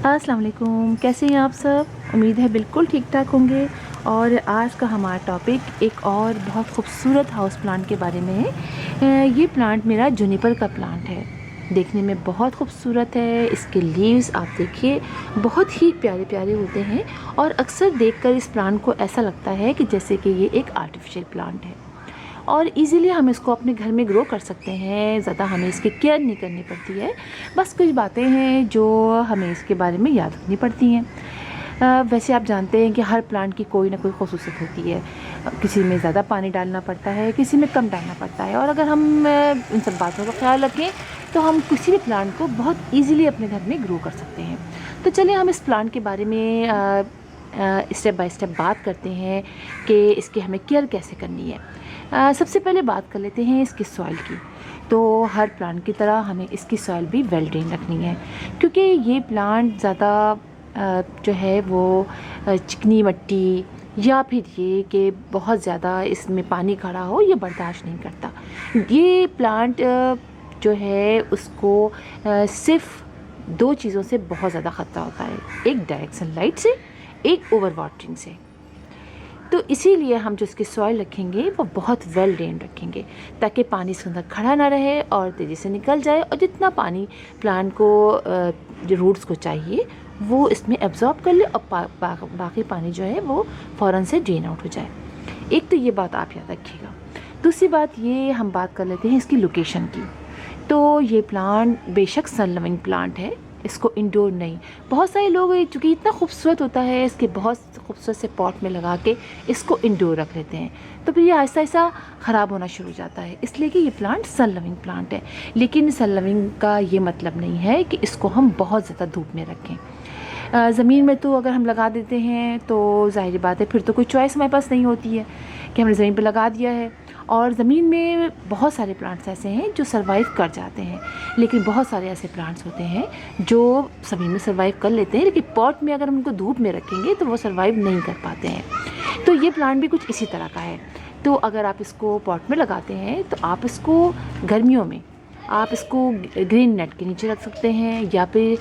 अस्सलाम वालेकुम, कैसे हैं आप सब? उम्मीद है बिल्कुल ठीक-ठाक होंगे। और आज का हमारा टॉपिक एक और बहुत खूबसूरत हाउस प्लांट के बारे में है। ये प्लांट मेरा जुनिपर का प्लांट है। देखने में बहुत खूबसूरत है। इसके लीव्स आप देखिए बहुत ही प्यारे-प्यारे होते हैं और अक्सर देखकर इस प्लांट को ऐसा लगता है कि जैसे कि ये एक आर्टिफिशियल प्लांट है। और इजीली हम इसको अपने घर में ग्रो कर सकते हैं। ज़्यादा हमें इसकी केयर नहीं करनी पड़ती है। बस कुछ बातें हैं जो हमें इसके बारे में याद रखनी पड़ती हैं। वैसे आप जानते हैं कि हर प्लांट की कोई ना कोई ख़ुसूसियत होती है। किसी में ज़्यादा पानी डालना पड़ता है, किसी में कम डालना पड़ता है। और अगर हम इन सब बातों का ख्याल रखें तो हम किसी भी प्लांट को बहुत ईज़िली अपने घर में ग्रो कर सकते हैं। तो चलिए हम इस प्लांट के बारे में स्टेप बाय स्टेप बात करते हैं कि इसकी हमें केयर कैसे करनी है। सबसे पहले बात कर लेते हैं इसकी सॉइल की। तो हर प्लांट की तरह हमें इसकी सॉइल भी वेल ड्रेन रखनी है, क्योंकि ये प्लांट ज़्यादा जो है वो चिकनी मिट्टी या फिर ये कि बहुत ज़्यादा इसमें पानी खड़ा हो, ये बर्दाश्त नहीं करता। ये प्लांट जो है उसको सिर्फ दो चीज़ों से बहुत ज़्यादा ख़तरा होता है। एक डायरेक्ट सनलाइट से, एक ओवर वाटरिंग से। तो इसीलिए हम जो इसकी सॉइल रखेंगे वो बहुत वेल ड्रेन रखेंगे, ताकि पानी इसके अंदर खड़ा ना रहे और तेज़ी से निकल जाए, और जितना पानी प्लांट को जो रूट्स को चाहिए वो इसमें एब्जॉर्ब कर ले और बाकी पानी जो है वो फ़ौरन से ड्रेन आउट हो जाए। एक तो ये बात आप याद रखिएगा। दूसरी बात ये हम बात कर लेते हैं इसकी लोकेशन की। तो ये प्लांट बेशक सन लविंग प्लांट है, इसको इंडोर नहीं। बहुत सारे लोग चूँकि इतना खूबसूरत होता है, इसके बहुत खूबसूरत से पॉट में लगा के इसको इंडोर रख लेते हैं, तो फिर ये आहिस्ता आहिस्ता ख़राब होना शुरू हो जाता है। इसलिए कि ये प्लांट सन लविंग प्लांट है। लेकिन सन लविंग का ये मतलब नहीं है कि इसको हम बहुत ज़्यादा धूप में रखें। ज़मीन में तो अगर हम लगा देते हैं तो ज़ाहिर बात है फिर तो कोई चॉइस हमारे पास नहीं होती है कि हमने ज़मीन पर लगा दिया है। और ज़मीन में बहुत सारे प्लांट्स ऐसे हैं जो सर्वाइव कर जाते हैं, लेकिन बहुत सारे ऐसे प्लांट्स होते हैं जो ज़मीन में सर्वाइव कर लेते हैं, लेकिन पॉट में अगर हम उनको धूप में रखेंगे तो वो सर्वाइव नहीं कर पाते हैं। तो ये प्लांट भी कुछ इसी तरह का है। तो अगर आप इसको पॉट में लगाते हैं तो आप इसको गर्मियों में आप इसको ग्रीन नेट के नीचे रख सकते हैं, या फिर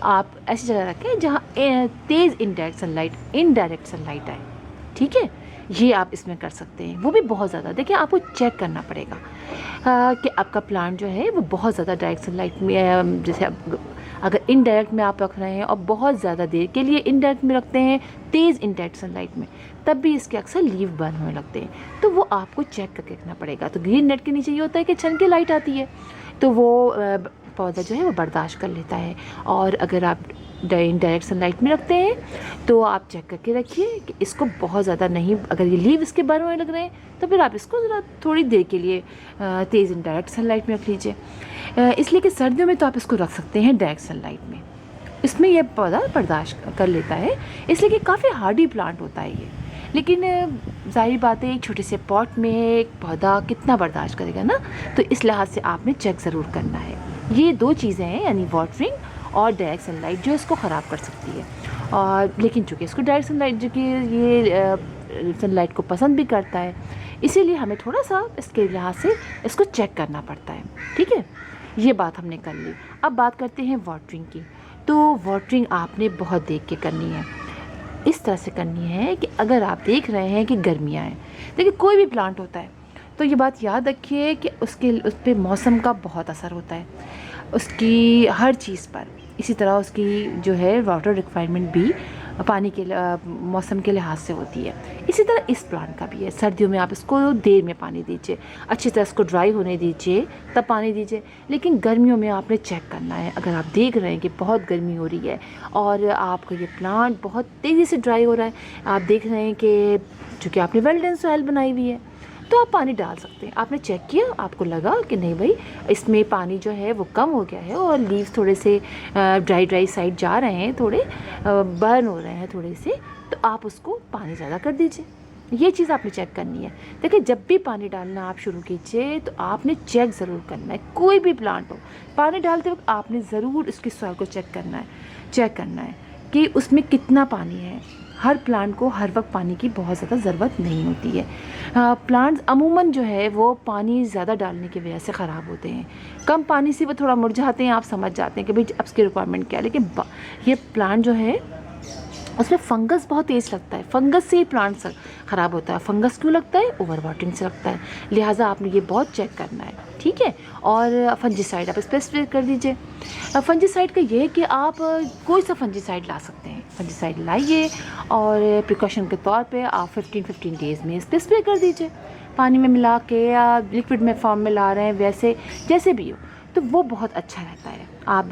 आप ऐसी जगह रखें जहाँ तेज़ इनडायरेक्ट सनलाइट आए। ठीक है, ये आप इसमें कर सकते हैं। वो भी बहुत ज़्यादा देखिए, आपको चेक करना पड़ेगा कि आपका प्लांट जो है वो बहुत ज़्यादा डायरेक्ट सनलाइट में, जैसे अगर इनडायरेक्ट में आप रख रहे हैं और बहुत ज़्यादा देर के लिए इनडायरेक्ट में रखते हैं, तेज़ इनडायरेक्ट सनलाइट में, तब भी इसके अक्सर लीव बर्न होने लगते हैं। तो वो आपको चेक करके रखना पड़ेगा। तो ग्रीन नेट के नीचे ये होता है कि छन की लाइट आती है, तो वो पौधा जो है वो बर्दाश्त कर लेता है। और अगर आप डायरेक्ट सनलाइट में रखते हैं तो आप चेक करके रखिए कि इसको बहुत ज़्यादा नहीं, अगर ये लीव इसके बर्न होने लग रहे हैं तो फिर आप इसको ज़रा थोड़ी देर के लिए तेज़ इनडायरेक्ट सनलाइट में रख लीजिए। इसलिए कि सर्दियों में तो आप इसको रख सकते हैं डायरेक्ट सनलाइट में, इसमें यह पौधा बर्दाश्त कर लेता है, इसलिए कि काफ़ी हार्डी प्लांट होता है ये। लेकिन ज़ाहिर बात है एक छोटे से पॉट में एक पौधा कितना बर्दाश्त करेगा ना, तो इस लिहाज से आपने चेक ज़रूर करना है। ये दो चीज़ें हैं, यानी वाटरिंग और डायरेक्ट सनलाइट, जो इसको ख़राब कर सकती है। और लेकिन चूँकि इसको डायरेक्ट सनलाइट जो कि ये सनलाइट को पसंद भी करता है, इसीलिए हमें थोड़ा सा इसके लिहाज से इसको चेक करना पड़ता है। ठीक है, ये बात हमने कर ली। अब बात करते हैं वाटरिंग की। तो वाटरिंग आपने बहुत देख के करनी है, इस तरह से करनी है कि अगर आप देख रहे हैं कि गर्मियाँ हैं, देखिए कोई भी प्लांट होता है तो ये बात याद रखिए कि उस पर मौसम का बहुत असर होता है, उसकी हर चीज़ पर। इसी तरह उसकी जो है वाटर रिक्वायरमेंट भी पानी के मौसम के लिहाज से होती है। इसी तरह इस प्लांट का भी है। सर्दियों में आप इसको देर में पानी दीजिए, अच्छी तरह इसको ड्राई होने दीजिए, तब पानी दीजिए। लेकिन गर्मियों में आपने चेक करना है, अगर आप देख रहे हैं कि बहुत गर्मी हो रही है और आपका ये प्लांट बहुत तेज़ी से ड्राई हो रहा है, आप देख रहे हैं कि चूँकि आपने वेल ड्रेन सॉइल बनाई हुई है, तो आप पानी डाल सकते हैं। आपने चेक किया, आपको लगा कि नहीं भाई इसमें पानी जो है वो कम हो गया है और लीव्स थोड़े से ड्राई साइड जा रहे हैं, थोड़े बर्न हो रहे हैं थोड़े से, तो आप उसको पानी ज़्यादा कर दीजिए। ये चीज़ आपने चेक करनी है। देखिए जब भी पानी डालना आप शुरू कीजिए तो आपने चेक ज़रूर करना है। कोई भी प्लांट हो, पानी डालते वक्त आपने ज़रूर इसकी सॉइल को चेक करना है कि उसमें कितना पानी है। हर प्लांट को हर वक्त पानी की बहुत ज़्यादा ज़रूरत नहीं होती है। प्लांट्स अमूमन जो है वो पानी ज़्यादा डालने की वजह से ख़राब होते हैं। कम पानी से वो थोड़ा मुरझाते हैं, आप समझ जाते हैं कि भाई अब इसकी रिक्वायरमेंट क्या है। लेकिन ये प्लांट जो है उसमें फंगस बहुत तेज़ लगता है, फंगस से ही प्लांट ख़राब होता है। फंगस क्यों लगता है? ओवर वाटरिंग से लगता है। लिहाजा आपने ये बहुत चेक करना है, ठीक है। और फंजीसाइड आप स्पेसिफिक कर दीजिए। फंजीसाइड का ये है कि आप कोई सा फंजीसाइड ला सकते हैं, फंजीसाइड लाइए और प्रिकॉशन के तौर पे आप 15 डेज़ में स्पेसिफिक कर दीजिए। पानी में मिला के या लिक्विड में फॉर्म में ला रहे हैं, वैसे जैसे भी हो, तो वो बहुत अच्छा रहता है। आप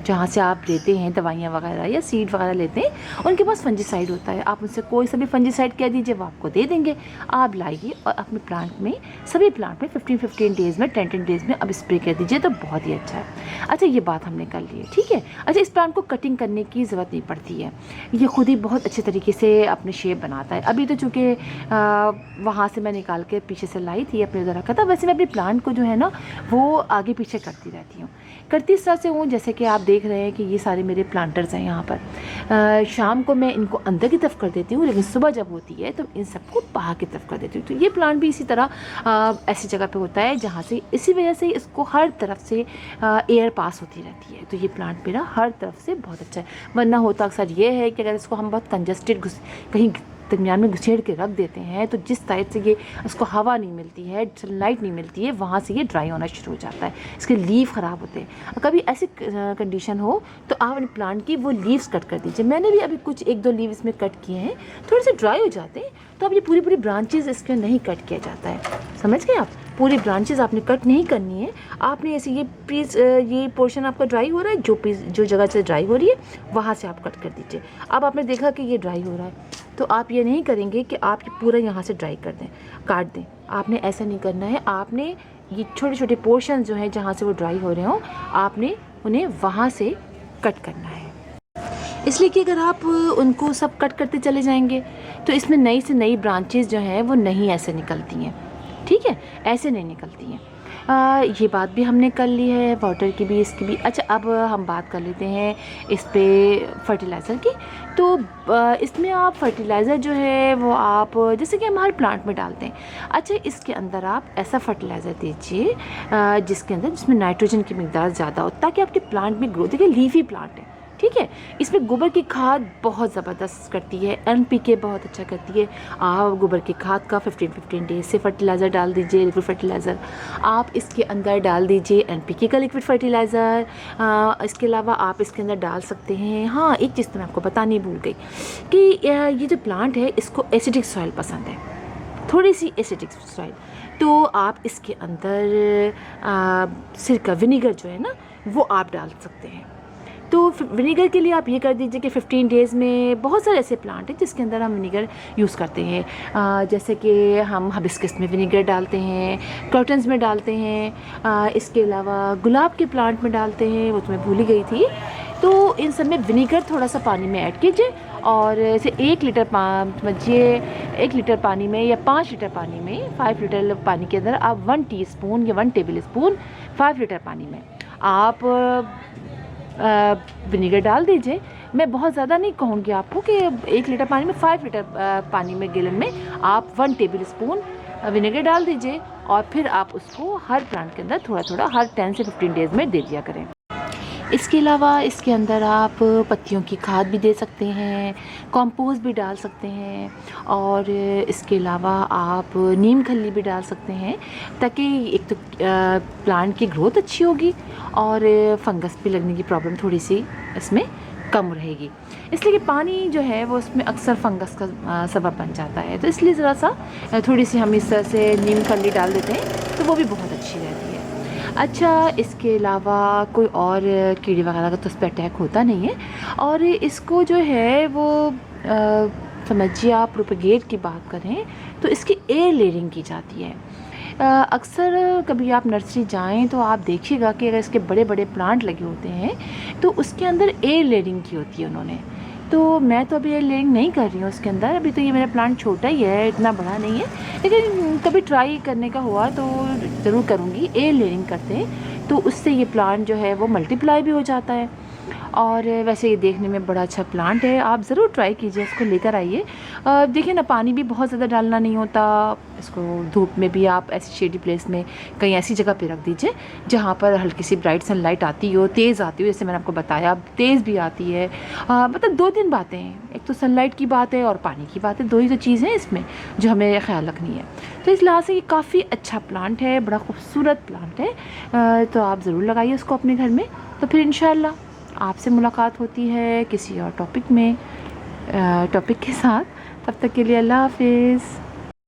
जहाँ से आप लेते हैं दवाइयाँ वगैरह या सीड वगैरह लेते हैं, उनके पास फंजीसाइड होता है। आप उनसे कोई सा भी फंजीसाइड कह दीजिए, वो आपको दे देंगे। आप लाइए और अपने प्लांट में, सभी प्लांट में 15 डेज़ में, 10 डेज़ में अब स्प्रे कर दीजिए, तो बहुत ही अच्छा है। अच्छा, ये बात हमने कर ली है, ठीक है। अच्छा, इस प्लांट को कटिंग करने की ज़रूरत नहीं पड़ती है, ये खुद ही बहुत अच्छे तरीके से अपने शेप बनाता है। अभी तो चूँकि वहाँ से मैं निकाल के पीछे से लाई थी, अपने उधर रखा था। वैसे मैं अपने प्लांट को जो है ना वो आगे पीछे करती रहती हूँ, करती इस तरह से हूँ जैसे कि आप देख रहे हैं कि ये सारे मेरे प्लांटर्स हैं यहाँ पर। शाम को मैं इनको अंदर की तरफ कर देती हूँ, लेकिन सुबह जब होती है तो इन सबको बाहर की तरफ कर देती हूँ। तो ये प्लांट भी इसी तरह ऐसी जगह पे होता है जहाँ से, इसी वजह से इसको हर तरफ से एयर पास होती रहती है। तो ये प्लांट मेरा हर तरफ से बहुत अच्छा है। वरना होता अक्सर ये है कि अगर इसको हम बहुत कंजस्टेड कहीं दरमियान में घुसेड़ के रख देते हैं, तो जिस साइड से ये उसको हवा नहीं मिलती है, सनलाइट नहीं मिलती है, वहाँ से ये ड्राई होना शुरू हो जाता है, इसके लीफ ख़राब होते हैं। कभी ऐसी कंडीशन हो तो आप अपने प्लांट की वो लीव्स कट कर दीजिए। मैंने भी अभी कुछ 1-2 लीव इसमें कट किए हैं, थोड़े से ड्राई हो जाते हैं, तो अब ये पूरी ब्रांचेज़ इसके नहीं कट किया जाता है, समझ गए आप। पूरी ब्रांचेज़ आपने कट नहीं करनी है, आपने ऐसे ये पीस, ये पोर्शन आपका ड्राई हो रहा है, जो जगह से ड्राई हो रही है वहाँ से आप कट कर दीजिए। अब आपने देखा कि ये ड्राई हो रहा है, तो आप ये नहीं करेंगे कि आप ये पूरा यहाँ से ड्राई कर दें, काट दें। आपने ऐसा नहीं करना है। आपने ये छोटे छोटे पोर्शन जो हैं जहाँ से वो ड्राई हो रहे हों, आपने उन्हें वहाँ से कट करना है। इसलिए कि अगर आप उनको सब कट करते चले जाएंगे तो इसमें नई से नई ब्रांचेस जो हैं वो नहीं ऐसे निकलती हैं, ठीक है, ऐसे नहीं निकलती हैं। ये बात भी हमने कर ली है, वाटर की भी, इसकी भी। अच्छा, अब हम बात कर लेते हैं इस पे फर्टिलाइज़र की। तो इसमें आप फर्टिलाइज़र जो है वो आप जैसे कि हम हर प्लांट में डालते हैं। अच्छा, इसके अंदर आप ऐसा फर्टिलाइज़र दीजिए जिसमें नाइट्रोजन की मिकदार ज़्यादा हो, ताकि आपके प्लांट में ग्रोथ, देखिए लीफी प्लांट है, ठीक है। इसमें गोबर की खाद बहुत ज़बरदस्त करती है, NPK बहुत अच्छा करती है। आप गोबर की खाद का 15 डेज से फर्टिलाइज़र डाल दीजिए, लिक्विड फर्टिलाइज़र। आप इसके अंदर डाल दीजिए NPK का लिक्विड फर्टिलाइज़र। इसके अलावा आप इसके अंदर डाल सकते हैं, हाँ एक चीज़ तो मैं आपको बतानी भूल गई कि ये जो प्लांट है इसको एसिडिक सॉइल पसंद है, थोड़ी सी एसिडिक सॉइल। तो आप इसके अंदर सिरका, विनीगर जो है ना, वो आप डाल सकते हैं। तो विनीगर के लिए आप ये कर दीजिए कि 15 डेज़ में, बहुत सारे ऐसे प्लांट हैं जिसके अंदर हम विनीगर यूज़ करते हैं, जैसे कि हम हिबिस्कस में विनीगर डालते हैं, कर्टन्स में डालते हैं, इसके अलावा गुलाब के प्लांट में डालते हैं, वो तो मैं भूल ही गई थी। तो इन सब में विनीगर थोड़ा सा पानी में ऐड कीजिए और इसे 1 लीटर समझिए, 1 लीटर पानी में या 5 लीटर पानी में, 5 लीटर पानी के अंदर आप 1 टीस्पून या 1 टेबल स्पून 5 लीटर पानी में आप विनीगर डाल दीजिए। मैं बहुत ज़्यादा नहीं कहूँगी आपको कि 1 लीटर पानी में 5 लीटर पानी में गैलन में आप 1 टेबल स्पून विनेगर डाल दीजिए और फिर आप उसको हर प्लांट के अंदर थोड़ा थोड़ा हर 10 से 15 डेज़ में दे दिया करें। इसके अलावा इसके अंदर आप पत्तियों की खाद भी दे सकते हैं, कंपोस्ट भी डाल सकते हैं और इसके अलावा आप नीम खली भी डाल सकते हैं, ताकि एक तो प्लांट की ग्रोथ अच्छी होगी और फंगस भी लगने की प्रॉब्लम थोड़ी सी इसमें कम रहेगी। इसलिए कि पानी जो है वो उसमें अक्सर फंगस का सबब बन जाता है, तो इसलिए ज़रा सा थोड़ी सी हम इस तरह से नीम खली डाल देते हैं तो वो भी बहुत अच्छी रहती है। अच्छा, इसके अलावा कोई और कीड़े वगैरह का तो उस पर अटैक होता नहीं है और इसको जो है वो समझिए आप प्रोपेगेट की बात करें तो इसकी एयर लेयरिंग की जाती है। अक्सर कभी आप नर्सरी जाएं तो आप देखिएगा कि अगर इसके बड़े बड़े प्लांट लगे होते हैं तो उसके अंदर एयर लेयरिंग की होती है उन्होंने। तो मैं तो अभी एयर लेयरिंग नहीं कर रही हूँ उसके अंदर, अभी तो ये मेरा प्लांट छोटा ही है, इतना बड़ा नहीं है, लेकिन कभी ट्राई करने का हुआ तो ज़रूर करूँगी। एयर लेयरिंग करते हैं तो उससे ये प्लांट जो है वो मल्टीप्लाई भी हो जाता है और वैसे ये देखने में बड़ा अच्छा प्लांट है, आप ज़रूर ट्राई कीजिए, इसको लेकर आइए। देखिए ना, पानी भी बहुत ज़्यादा डालना नहीं होता इसको। धूप में भी आप ऐसी शेडी प्लेस में कहीं ऐसी जगह पे रख दीजिए जहाँ पर हल्की सी ब्राइट सनलाइट आती हो, तेज़ आती हो, जैसे मैंने आपको बताया तेज़ भी आती है। मतलब 2-3 बातें हैं, एक तो सनलाइट की बात है और पानी की बात है, 2 ही तो चीज़ें हैं इसमें जो हमें ख्याल रखनी है। तो इस लिहाज से ये काफ़ी अच्छा प्लांट है, बड़ा खूबसूरत प्लांट है। तो आप ज़रूर लगाइए उसको अपने घर में। तो फिर इंशाल्लाह आपसे मुलाकात होती है किसी और टॉपिक के साथ। तब तक के लिए अल्लाह हाफ़िज़।